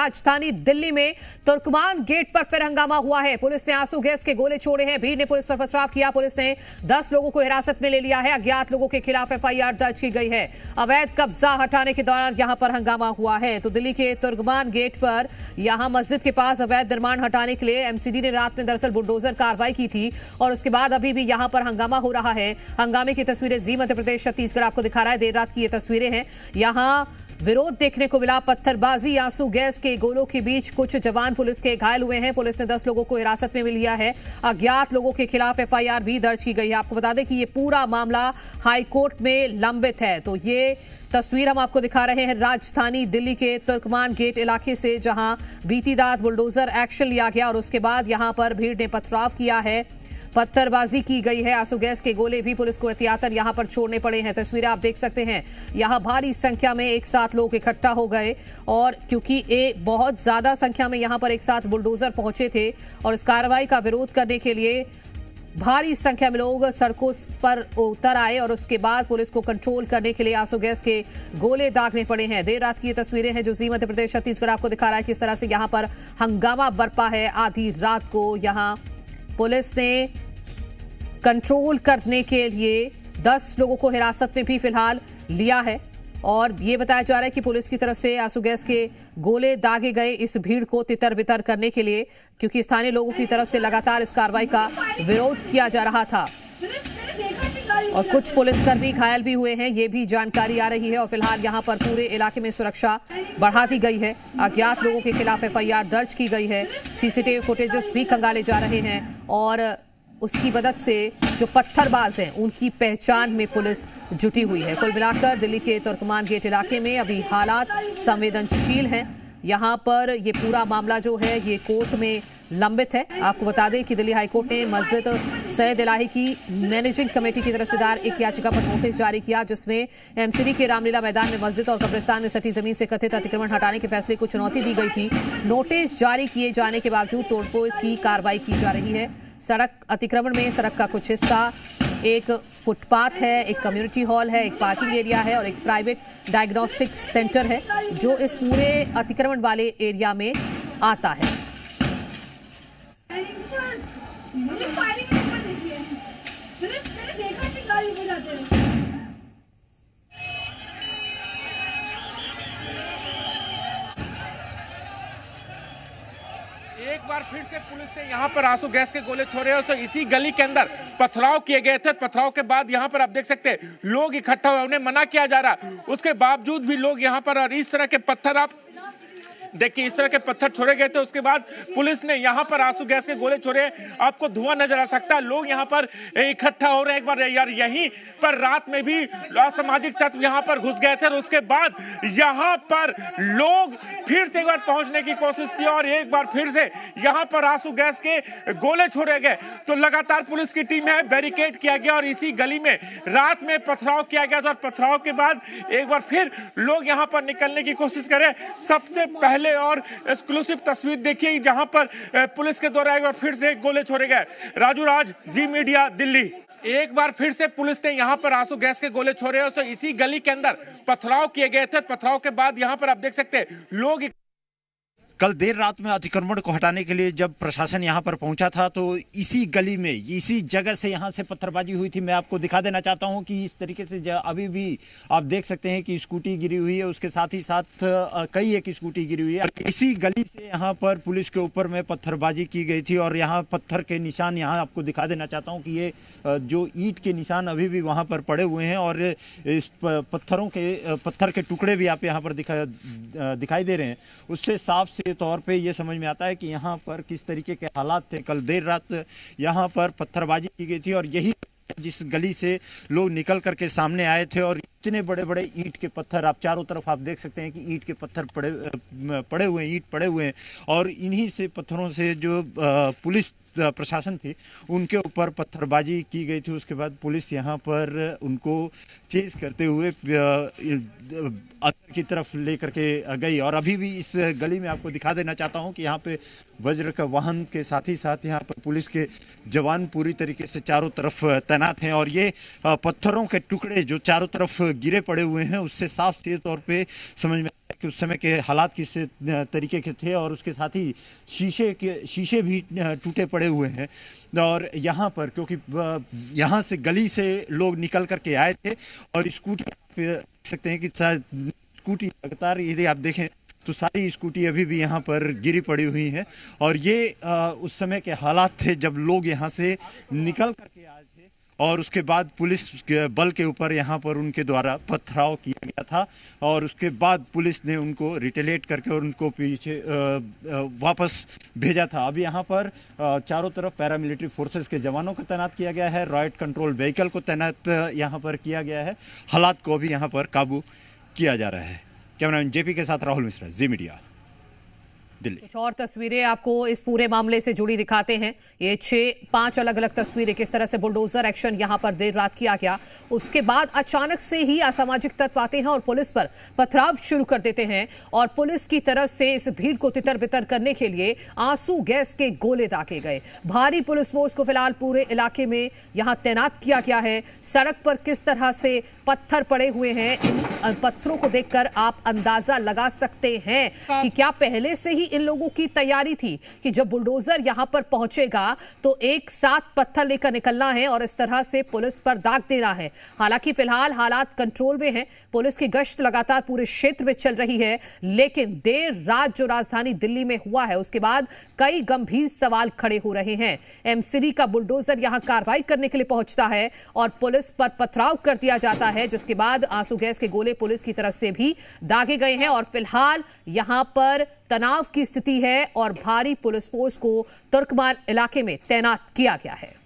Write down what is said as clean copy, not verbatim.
राजधानी दिल्ली में तुर्कमान गेट पर फिर हंगामा हुआ है। पुलिस ने आंसू गैस के गोले छोड़े हैं। भीड़ ने पुलिस पर पथराव किया। पुलिस ने 10 लोगों को हिरासत में ले लिया है। अज्ञात लोगों के खिलाफ एफआईआर दर्ज की गई है। अवैध कब्जा हटाने के दौरान यहां पर हंगामा हुआ है। तो दिल्ली के तुर्कमान गेट पर यहां मस्जिद के पास अवैध निर्माण हटाने के लिए एमसीडी ने रात में दरअसल बुलडोजर कार्रवाई की थी और उसके बाद अभी भी यहां पर हंगामा हो रहा है। हंगामे की तस्वीरें जी मध्य प्रदेश छत्तीसगढ़ आपको दिखा रहा है। देर रात की ये तस्वीरें हैं। यहां विरोध देखने को मिला। पत्थरबाजी, आंसू गैस के गोलों के बीच कुछ जवान पुलिस के घायल हुए हैं। पुलिस ने 10 लोगों को हिरासत में लिया है। अज्ञात लोगों के खिलाफ एफआईआर भी दर्ज की गई है। आपको बता दें कि ये पूरा मामला हाईकोर्ट में लंबित है। तो ये तस्वीर हम आपको दिखा रहे हैं राजधानी दिल्ली के तुर्कमान गेट इलाके से, जहां बीती रात बुलडोजर एक्शन लिया गया और उसके बाद यहां पर भीड़ ने पथराव किया है। पत्थरबाजी की गई है। आंसू गैस के गोले भी पुलिस को एहतियातन यहां पर छोड़ने पड़े हैं। तस्वीरें आप देख सकते हैं। यहां भारी संख्या में एक साथ लोग इकट्ठा हो गए और क्योंकि बहुत ज्यादा संख्या में यहां पर एक साथ बुलडोजर पहुंचे थे और इस कार्रवाई का विरोध करने के लिए भारी संख्या में लोग सड़कों पर उतर आए और उसके बाद पुलिस को कंट्रोल करने के लिए आंसू गैस के गोले दागने पड़े हैं। देर रात की ये तस्वीरें हैं जो जी मध्य प्रदेश छत्तीसगढ़ आपको दिखा रहा है किस तरह से यहां पर हंगामा बरपा है। आधी रात को यहां पुलिस ने कंट्रोल करने के लिए 10 लोगों को हिरासत में भी फिलहाल लिया है और ये बताया जा रहा है कि पुलिस की तरफ से आंसू गैस के गोले दागे गए इस भीड़ को तितर बितर करने के लिए, क्योंकि स्थानीय लोगों की तरफ से लगातार इस कार्रवाई का विरोध किया जा रहा था और कुछ पुलिसकर्मी घायल भी हुए हैं, ये भी जानकारी आ रही है। और फिलहाल यहां पर पूरे इलाके में सुरक्षा बढ़ा दी गई है। अज्ञात लोगों के खिलाफ एफआईआर दर्ज की गई है। सीसीटीवी फुटेजेस भी खंगाले जा रहे हैं और उसकी मदद से जो पत्थरबाज हैं उनकी पहचान में पुलिस जुटी हुई है। कुल मिलाकर दिल्ली के तुर्कमान गेट इलाके में अभी हालात संवेदनशील हैं। यहाँ पर ये पूरा मामला जो है ये कोर्ट में लंबित है। आपको बता दें कि दिल्ली हाईकोर्ट ने मस्जिद सैयद इलाही की मैनेजिंग कमेटी की तरफ से दायर एक याचिका पर नोटिस जारी किया, जिसमें एमसीडी के रामलीला मैदान में मस्जिद और कब्रिस्तान में सटी जमीन से कथित अतिक्रमण हटाने के फैसले को चुनौती दी गई थी। नोटिस जारी किए जाने के बावजूद तोड़फोड़ की कार्रवाई की जा रही है। सड़क अतिक्रमण में सड़क का कुछ हिस्सा, एक फुटपाथ है, एक कम्युनिटी हॉल है, एक पार्किंग एरिया है और एक प्राइवेट डायग्नोस्टिक सेंटर है जो इस पूरे अतिक्रमण वाले एरिया में आता है। एक बार फिर से पुलिस ने यहाँ पर आंसू गैस के गोले छोड़े और तो इसी गली के अंदर पथराव किए गए थे। पथराव के बाद यहाँ पर आप देख सकते हैं लोग इकट्ठा हुए, उन्हें मना किया जा रहा, उसके बावजूद भी लोग यहाँ पर और इस तरह के पत्थर आप देखिए, इस तरह के पत्थर छोड़े गए थे। उसके बाद पुलिस ने यहाँ पर आंसू गैस के गोले छोड़े। आपको धुआं नजर आ सकता है, लोग यहाँ पर इकट्ठा हो रहे हैं। एक बार यार यहीं पर रात में भी असामाजिक तत्व यहाँ पर घुस गए थे और उसके बाद यहाँ पर लोग फिर से एक बार पहुंचने की कोशिश की और एक बार फिर से यहाँ पर आंसू गैस के गोले छोड़े गए। तो लगातार पुलिस की टीम है, बैरिकेड किया गया और इसी गली में रात में पथराव किया गया था और पथराव के बाद एक बार फिर लोग यहाँ पर निकलने की कोशिश करें। सबसे पहले और एक्सक्लूसिव तस्वीर देखिए जहां पर पुलिस के द्वारा एक बार फिर से गोले छोड़े गए। राजू राज, जी मीडिया, दिल्ली। एक बार फिर से पुलिस ने यहाँ पर आंसू गैस के गोले छोड़े और तो इसी गली के अंदर पथराव किए गए थे। पथराव के बाद यहाँ पर आप देख सकते हैं लोग कल देर रात में अतिक्रमण को हटाने के लिए जब प्रशासन यहाँ पर पहुंचा था तो इसी गली में इसी जगह से यहाँ से पत्थरबाजी हुई थी। मैं आपको दिखा देना चाहता हूँ कि इस तरीके से अभी भी आप देख सकते हैं कि स्कूटी गिरी हुई है, उसके साथ ही साथ कई एक स्कूटी गिरी हुई है। इसी गली से यहाँ पर पुलिस के ऊपर में पत्थरबाजी की गई थी और यहाँ पत्थर के निशान यहाँ आपको दिखा देना चाहता हूँ कि ये जो ईंट के निशान अभी भी वहाँ पर पड़े हुए हैं और इस पत्थर के टुकड़े भी आप यहाँ पर दिखाई दे रहे हैं। उससे साफ से तौर पे ये समझ में आता है कि यहाँ पर किस तरीके के हालात थे। कल देर रात यहाँ पर पत्थरबाजी की गई थी और यही जिस गली से लोग निकल करके सामने आए थे और इतने बड़े बड़े ईंट के पत्थर आप चारों तरफ आप देख सकते हैं कि ईंट के पत्थर पड़े हुए हैं, ईंट पड़े हुए हैं और इन्हीं से पत्थरों से जो पुलिस प्रशासन थी उनके ऊपर पत्थरबाजी की गई थी। उसके बाद पुलिस यहाँ पर उनको चेज करते हुए अंदर की तरफ लेकर के गई और अभी भी इस गली में आपको दिखा देना चाहता हूँ कि यहाँ पे वज्र का वाहन के साथ ही साथ यहाँ पर पुलिस के जवान पूरी तरीके से चारों तरफ तैनात हैं और ये पत्थरों के टुकड़े जो चारों तरफ गिरे पड़े हुए हैं उससे साफ सीधे तौर पे समझ में कि उस समय के हालात किस तरीके के थे, और उसके साथ ही शीशे भी टूटे पड़े हुए हैं। और यहाँ पर क्योंकि यहाँ से गली से लोग निकल करके आए थे और स्कूटी देख सकते हैं कि स्कूटी लगातार, यदि आप देखें तो सारी स्कूटी अभी भी यहाँ पर गिरी पड़ी हुई हैं। और ये उस समय के हालात थे जब लोग यहाँ से निकल करके आए थे और उसके बाद पुलिस के बल के ऊपर यहाँ पर उनके द्वारा पथराव किया गया था, और उसके बाद पुलिस ने उनको रिटेलिएट करके और उनको पीछे वापस भेजा था। अब यहाँ पर चारों तरफ पैरामिलिट्री फोर्सेस के जवानों को तैनात किया गया है, रॉयट कंट्रोल व्हीकल को तैनात यहाँ पर किया गया है। हालात को भी यहाँ पर काबू किया जा रहा है। कैमरामैन जेपी के साथ राहुल मिश्रा, जी मीडिया, दिल्ली। कुछ और तस्वीरें आपको इस पूरे मामले से जुड़ी दिखाते हैं। ये 5 अलग अलग तस्वीरें, किस तरह से बुलडोजर एक्शन यहां पर देर रात किया गया। उसके बाद अचानक से ही असामाजिक तत्व आते हैं और पुलिस पर पथराव शुरू कर देते हैं, और पुलिस की तरफ से इस भीड़ को तितर बितर करने के लिए आंसू गैस के गोले दागे गए। भारी पुलिस फोर्स को फिलहाल पूरे इलाके में यहां तैनात किया गया है। सड़क पर किस तरह से पत्थर पड़े हुए हैं, इन पत्थरों को देखकर आप अंदाजा लगा सकते हैं कि क्या पहले से ही इन लोगों की तैयारी थी कि जब बुलडोजर यहां पर पहुंचेगा तो एक साथ पत्थर लेकर निकलना है और इस तरह से पुलिस पर दाग देना है। हालांकि फिलहाल हालात कंट्रोल में हैं, पुलिस की गश्त लगातार पूरे क्षेत्र में चल रही है, लेकिन देर रात जो राजधानी दिल्ली में हुआ है उसके बाद कई गंभीर सवाल खड़े हो रहे हैं। एमसीडी का बुलडोजर यहां कार्रवाई करने के लिए पहुंचता है और पुलिस पर पथराव कर दिया जाता है, जिसके बाद आंसू गैस के गोले पुलिस की तरफ से भी दागे गए हैं और फिलहाल यहां पर तनाव की स्थिति है और भारी पुलिस फोर्स को तुर्कमान इलाके में तैनात किया गया है।